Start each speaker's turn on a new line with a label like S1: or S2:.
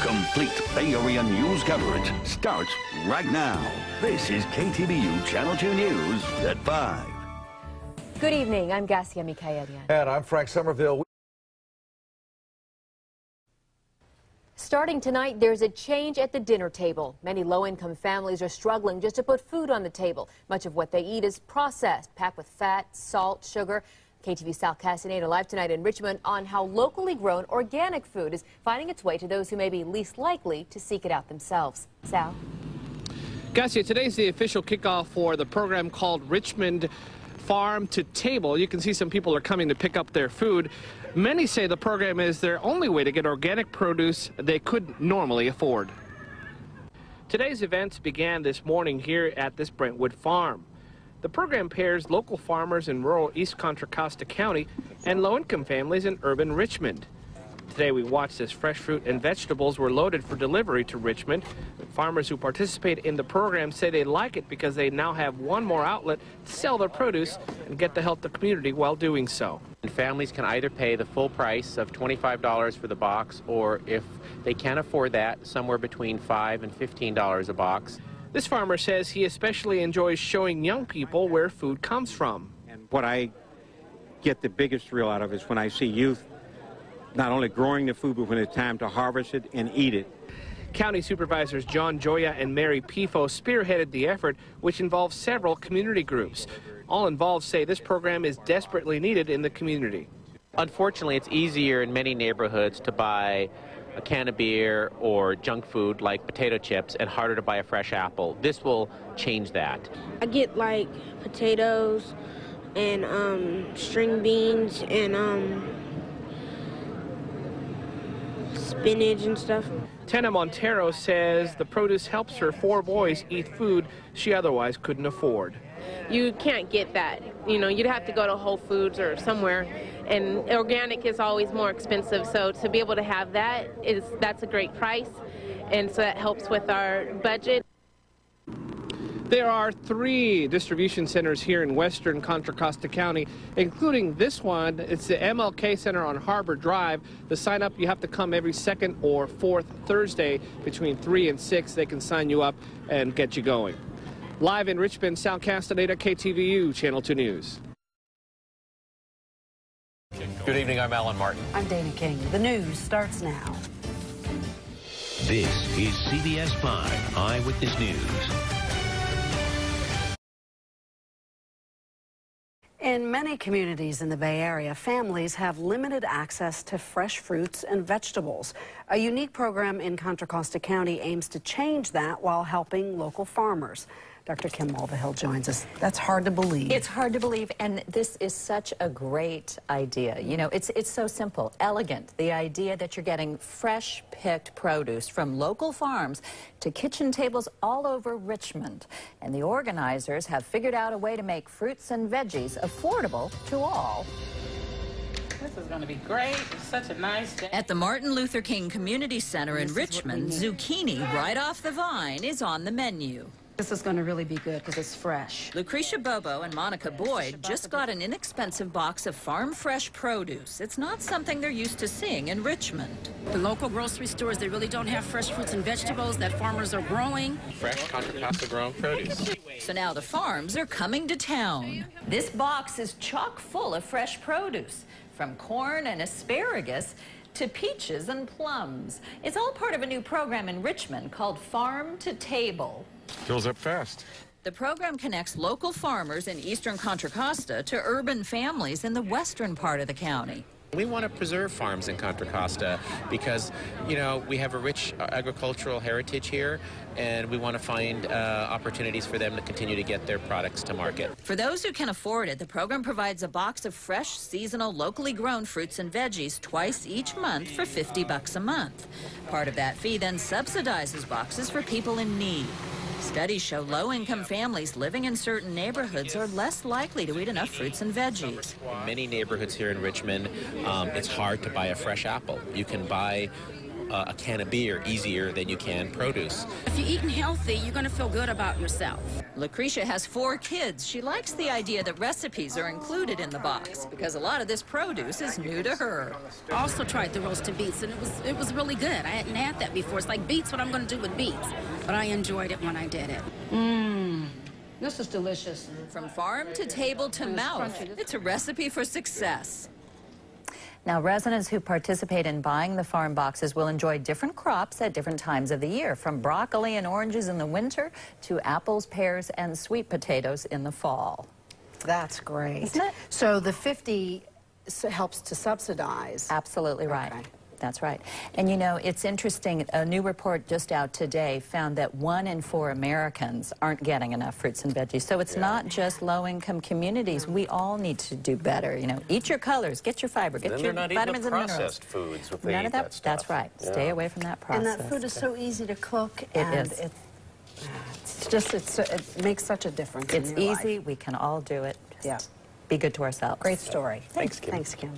S1: Complete Bay Area news coverage starts right now. This is KTVU Channel 2 News at 5.
S2: Good evening. I'm Gassia Mikayedian.
S3: And I'm Frank Somerville.
S2: Starting tonight, there's a change at the dinner table. Many low-income families are struggling just to put food on the table. Much of what they eat is processed, packed with fat, salt, sugar. KTV Sal Castaneda live tonight in Richmond on how locally grown organic food is finding its way to those who may be least likely to seek it out themselves. Sal?
S4: Gassia, today's the official kickoff for the program called Richmond Farm to Table. You can see some people are coming to pick up their food. Many say the program is their only way to get organic produce they couldn't normally afford. Today's events began this morning here at this Brentwood farm. The program pairs local farmers in rural East Contra Costa County and low-income families in urban Richmond. Today we watched as fresh fruit and vegetables were loaded for delivery to Richmond. Farmers who participate in the program say they like it because they now have one more outlet to sell their produce and get to help the community while doing so.
S5: Families can either pay the full price of $25 for the box, or if they can't afford that, somewhere between $5 and $15 a box.
S4: This farmer says he especially enjoys showing young people where food comes from.
S6: And what I get the biggest thrill out of is when I see youth not only growing the food, but when it's time to harvest it and eat it.
S4: County Supervisors Gioia and Mary Pifo spearheaded the effort, which involves several community groups. All involved say this program is desperately needed in the community.
S5: Unfortunately, it's easier in many neighborhoods to buy a can of beer or junk food like potato chips and harder to buy a fresh apple. This will change that.
S7: I get like potatoes and string beans and spinach and stuff.
S4: Tena Montero says the produce helps her 4 boys eat food she otherwise couldn't afford.
S8: You can't get that. You know, you'd have to go to Whole Foods or somewhere, and organic is always more expensive, so to be able to have that, that's a great price, and so that helps with our budget.
S4: There are 3 distribution centers here in western Contra Costa County, including this one. It's the MLK Center on Harbor Drive. The sign up, you have to come every 2nd or 4th Thursday between 3 and 6. They can sign you up and get you going. Live in Richmond, Sal Castaneda, KTVU Channel 2 News.
S9: Good evening, I'm Alan Martin.
S10: I'm Dana King. The news starts now.
S11: This is CBS 5 Eyewitness News.
S10: In many communities in the Bay Area, families have limited access to fresh fruits and vegetables. A unique program in Contra Costa County aims to change that while helping local farmers. Dr. Kim Mulvihill joins us. That's hard to believe.
S12: It's hard to believe, and this is such a great idea. You know, it's so simple, elegant. The idea that you're getting fresh picked produce from local farms to kitchen tables all over Richmond. And the organizers have figured out a way to make fruits and veggies affordable to all.
S13: This is going to be great. It's such a nice day.
S14: At the Martin Luther King Community Center in Richmond, zucchini right off the vine is on the menu.
S10: This is going to really be good because it's fresh.
S14: Lucretia Bobo and Monica Boyd just got an inexpensive box of farm fresh produce. It's not something they're used to seeing in Richmond.
S15: The local grocery stores, they really don't have fresh fruits and vegetables that farmers are growing.
S5: Fresh Contra Costa grown produce.
S14: So now the farms are coming to town.
S12: This box is chock full of fresh produce, from corn and asparagus to peaches and plums. It's all part of a new program in Richmond called Farm to Table.
S16: Fills up fast.
S14: The program connects local farmers in eastern Contra Costa to urban families in the western part of the county.
S5: We want to preserve farms in Contra Costa because, you know, we have a rich agricultural heritage here, and we want to find opportunities for them to continue to get their products to market.
S14: For those who can afford it, the program provides a box of fresh, seasonal, locally grown fruits and veggies twice each month for $50 a month. Part of that fee then subsidizes boxes for people in need. Studies show low-income families living in certain neighborhoods are less likely to eat enough fruits and veggies.
S5: In many neighborhoods here in Richmond, it's hard to buy a fresh apple. You can buy a can of beer easier than you can produce.
S15: If you're eating healthy, you're going to feel good about yourself.
S14: Lucretia has 4 kids. She likes the idea that recipes are included in the box because a lot of this produce is new to her.
S15: I also tried the roasted beets, and it was really good. I hadn't had that before. It's like beets, what I'm going to do with beets, but I enjoyed it when I did it.
S3: This is delicious.
S14: From farm to table to mouth, it's a recipe for success.
S12: Now, residents who participate in buying the farm boxes will enjoy different crops at different times of the year, from broccoli and oranges in the winter to apples, pears, and sweet potatoes in the fall.
S10: That's great.
S12: Isn't it?
S10: So the 50 helps to subsidize.
S12: Absolutely right.
S10: Okay.
S12: That's right. And you know, it's interesting, a new report just out today found that 1 in 4 Americans aren't getting enough fruits and veggies. So it's not just low-income communities. We all need to do better. You know, eat your colors, get your fiber, get your vitamins and minerals.
S9: Processed foods if they
S12: None
S9: eat
S12: of
S9: that stuff.
S12: That's right.
S9: Yeah.
S12: Stay away from that process.
S10: And that food is so easy to cook.
S12: It is.
S10: It makes such a difference.
S12: It's
S10: in your
S12: easy.
S10: life.
S12: We can all do it.
S10: Yeah.
S12: Be good to ourselves.
S10: Great story.
S9: Thanks, Kim.
S10: Thanks, Kim.